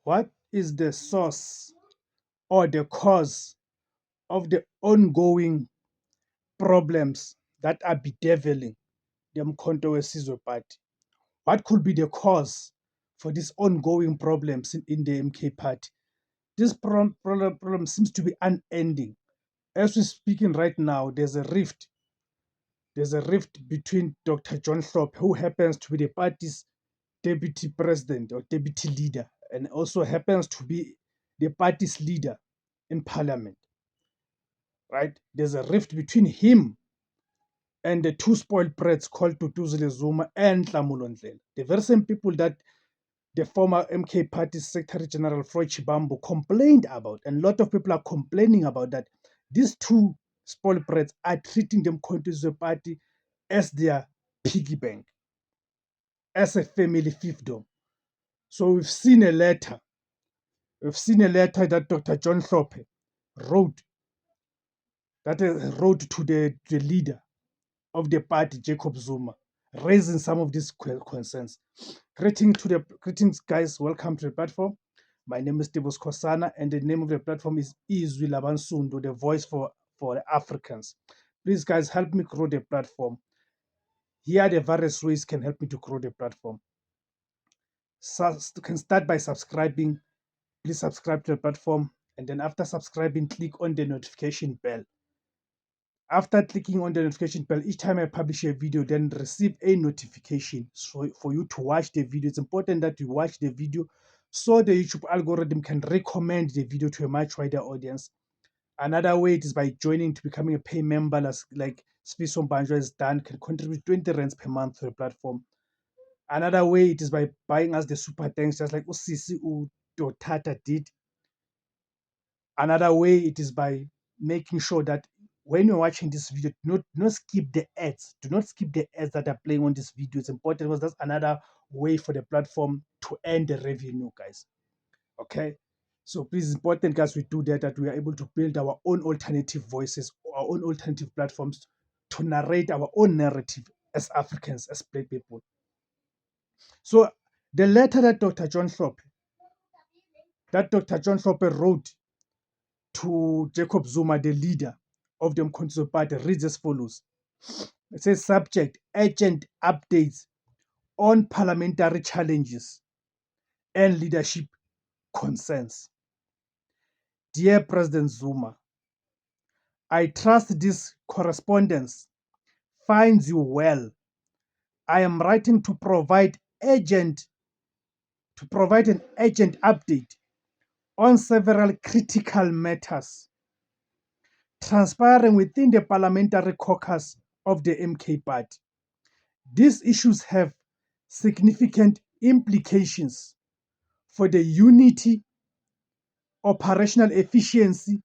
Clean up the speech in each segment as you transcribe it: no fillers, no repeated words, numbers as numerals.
What is the source or the cause of the ongoing problems that are bedeviling the Umkhonto weSizwe Party? What could be the cause for these ongoing problems in the MK Party? This problem seems to be unending. As we're speaking right now, there's a rift. There's a rift between Dr. John Hlophe, who happens to be the party's deputy president or deputy leader, and also happens to be the party's leader in parliament. Right? There's a rift between him and the two spoiled brats called Tutuzile Zuma and Tlamulo Ndlela. The very same people that the former MK Party Secretary General Floyd Chibambo complained about, and a lot of people are complaining about that. These two spoiled brats are treating the Umkhonto Party as their piggy bank, as a family fiefdom. So we've seen a letter that Dr. John Hlophe wrote to the leader of the party, Jacob Zuma, raising some of these concerns. Greetings, guys. Welcome to the platform. My name is Tibos Kosana, and the name of the platform is Izwi Labansundu, the voice for the Africans. Please, guys, help me grow the platform. Here are the various ways can help me to grow the platform. So you can start by subscribing. Please subscribe to the platform, and then after subscribing, click on the notification bell. After clicking on the notification bell, each time I publish a video, then receive a notification for you to watch the video. It's important that you watch the video so the YouTube algorithm can recommend the video to a much wider audience. Another way it is by joining to becoming a pay member, like Sfiso Banjo has done, can contribute 20 rands per month to the platform. Another way it is by buying us the super thanks, just like Usisi Tata did. Another way it is by making sure that when you're watching this video, do not skip the ads. Do not skip the ads that are playing on this video. It's important because that's another way for the platform to earn the revenue, guys. Okay? So please, it's important, guys, we do that we are able to build our own alternative voices, our own alternative platforms to narrate our own narrative as Africans, as Black people. So the letter that Dr. John Hlophe wrote to Jacob Zuma, the leader of the Umkhonto Party, reads as follows. It says, subject, urgent updates on parliamentary challenges and leadership concerns. Dear President Zuma, I trust this correspondence finds you well. I am writing to provide an urgent update on several critical matters transpiring within the parliamentary caucus of the MK Party. These issues have significant implications for the unity, operational efficiency,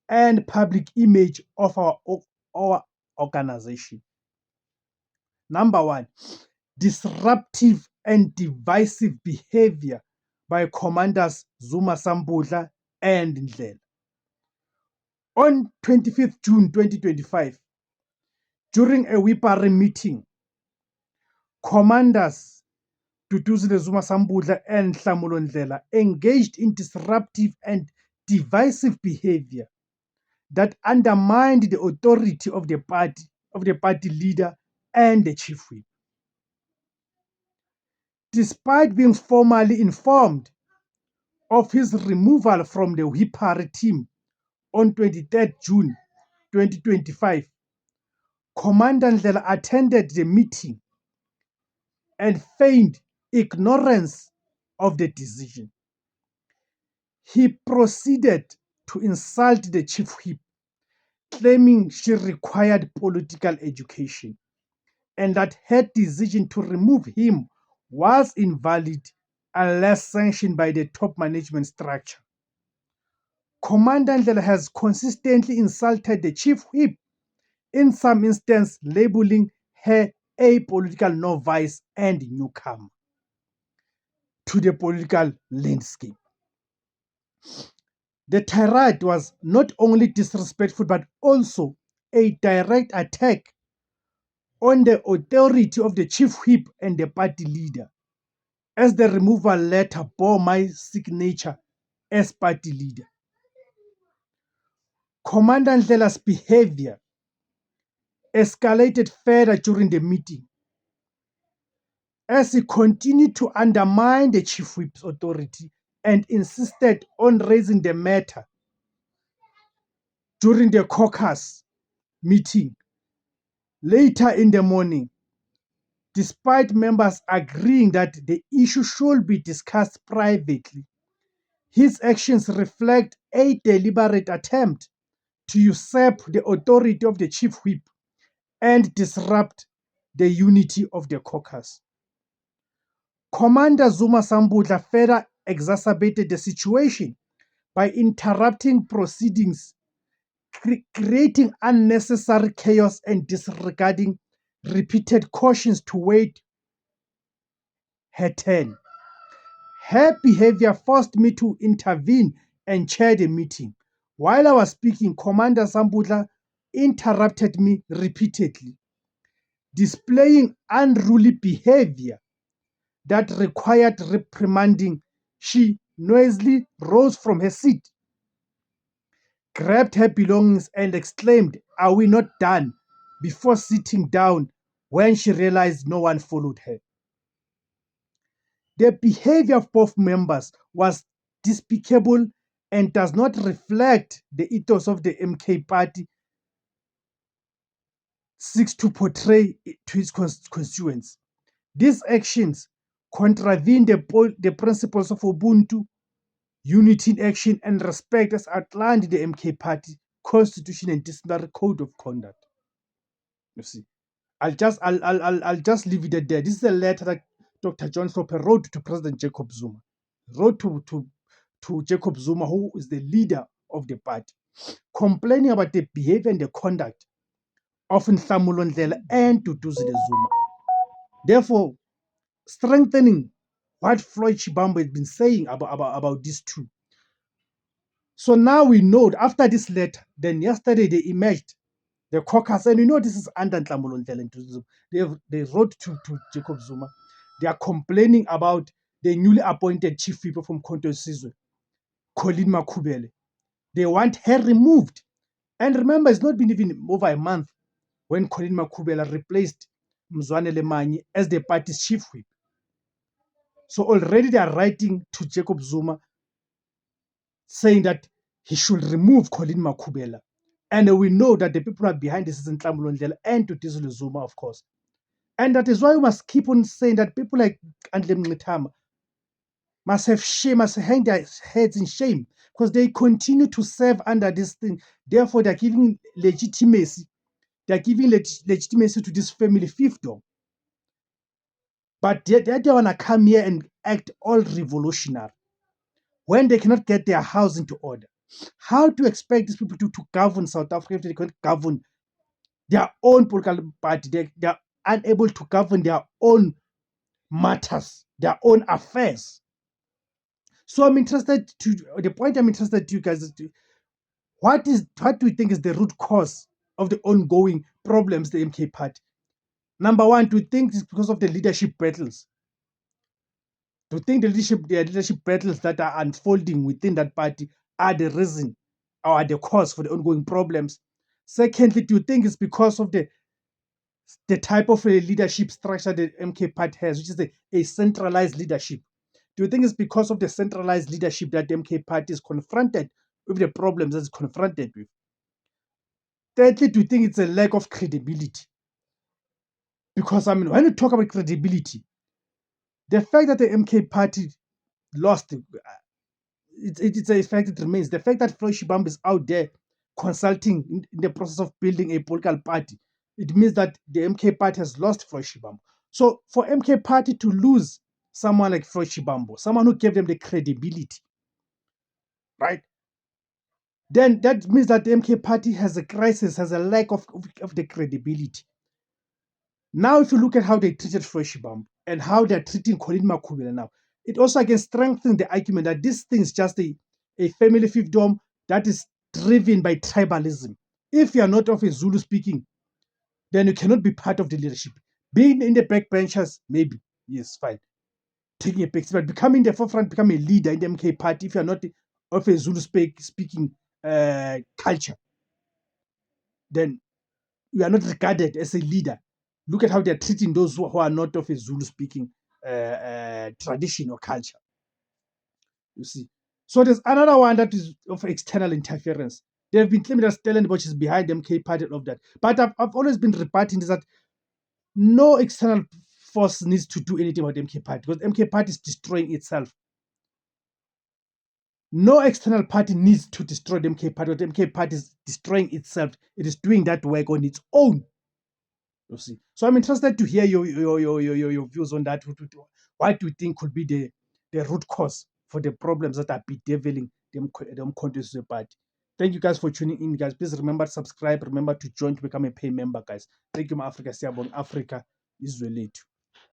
and public image of our organization. Number one, disruptive and divisive behavior by commanders Zuma Sambudla and Ndlela. On 25th June 2025, during a WIPARI meeting, commanders Duduzile Zuma Sambudla and Tlamulo Ndlela engaged in disruptive and divisive behavior that undermined the authority of the party leader and the chief whip. Despite being formally informed of his removal from the WIPARI team on 23rd June 2025, Commander Ndlela attended the meeting and feigned ignorance of the decision. He proceeded to insult the chief whip, claiming she required political education and that her decision to remove him was invalid unless sanctioned by the top management structure. Commander Ndlela has consistently insulted the chief whip, in some instances labeling her a political novice and newcomer to the political landscape. The tirade was not only disrespectful but also a direct attack on the authority of the chief whip and the party leader, as the removal letter bore my signature as party leader. Commander Ndlela's behavior escalated further during the meeting as he continued to undermine the chief whip's authority and insisted on raising the matter during the caucus meeting later in the morning, despite members agreeing that the issue should be discussed privately. His actions reflect a deliberate attempt to usurp the authority of the chief whip and disrupt the unity of the caucus. Commander Zuma Sambudla further exacerbated the situation by interrupting proceedings, creating unnecessary chaos and disregarding repeated cautions to wait her turn. Her behavior forced me to intervene and chair the meeting. While I was speaking, Commander Sambudla interrupted me repeatedly, displaying unruly behavior that required reprimanding. She noisily rose from her seat, grabbed her belongings, and exclaimed, "Are we not done?" before sitting down when she realized no one followed her. The behavior of both members was despicable and does not reflect the ethos of the MK party seeks to portray to its constituents. These actions contravene the principles of Ubuntu, unity in action, and respect as outlined in the MK party constitution and disciplinary code of conduct. You see, I'll just leave it at there. This is a letter that Dr. John Slaughter wrote to President Jacob Zuma. Wrote to Jacob Zuma, who is the leader of the party, complaining about the behavior and the conduct of Nhlamulo Ndlela and Duduzile Zuma. Therefore, strengthening what Floyd Shivambu has been saying about these two. So now we know, after this letter, then yesterday they emerged, the caucus, and this is under Nhlamulo Ndlela and Duduzile Zuma. They wrote to Jacob Zuma. They are complaining about the newly appointed chief whip from Mkhonto Sizwe, Colleen Makhubele. They want her removed. And remember, it's not been even over a month when Colleen Makhubele replaced Mzwane Lemanyi as the party's chief whip. So already they are writing to Jacob Zuma saying that he should remove Colleen Makhubele. And we know that the people who are behind this is Nhlamulo Ndlela and Duduzile Zuma, of course. And that is why we must keep on saying that people like Andile Mngxitama must have shame, must hang their heads in shame, because they continue to serve under this thing. Therefore, they're giving legitimacy. They're giving legitimacy to this family fiefdom. But they want to come here and act all revolutionary when they cannot get their house into order. How to expect these people to govern South Africa if they can't govern their own political party? They're unable to govern their own matters, their own affairs. So I'm interested to the point I'm interested to you guys is what do you think is the root cause of the ongoing problems the MK party? Number one, do you think it's because of the leadership battles? Do you think the leadership battles that are unfolding within that party are the reason or are the cause for the ongoing problems? Secondly, do you think it's because of the type of a leadership structure the MK party has, which is a centralized leadership? Do you think it's because of the centralized leadership that the MK party is confronted with the problems that it's confronted with? Thirdly, do you think it's a lack of credibility? Because when you talk about credibility, the fact that the MK party lost, it's a fact it remains. The fact that Floyd Shivambu is out there consulting in the process of building a political party, it means that the MK party has lost Floyd Shivambu. So for MK party to lose someone like Floyd Shivambu, someone who gave them the credibility, right? Then that means that the MK party has a crisis, has a lack of the credibility. Now, if you look at how they treated Floyd Shivambu and how they're treating Colleen Makhubele now, it also again strengthens the argument that this thing is just a family fiefdom that is driven by tribalism. If you are not of a Zulu speaking, then you cannot be part of the leadership. Being in the backbenchers, maybe, yes, fine. taking a back seat, but becoming the forefront, become a leader in the MK party if you're not of a Zulu speaking culture, then you are not regarded as a leader. Look at how they're treating those who are not of a Zulu speaking tradition or culture. You see. So there's another one that is of external interference. They have been claiming that Stellenbosch is behind the MK party and all of that. But I've always been rebutting this, that no external force needs to do anything about the MK party, because MK party is destroying itself. No external party needs to destroy the MK party, but the MK party is destroying itself. It is doing that work on its own. You see. So I'm interested to hear your views on that. What do you think could be the root cause for the problems that are bedeviling the Umkhonto party? Thank you guys for tuning in, guys. Please remember to subscribe. Remember to join to become a pay member, guys. Thank you, Africa. Siyabonga. Africa is lethu.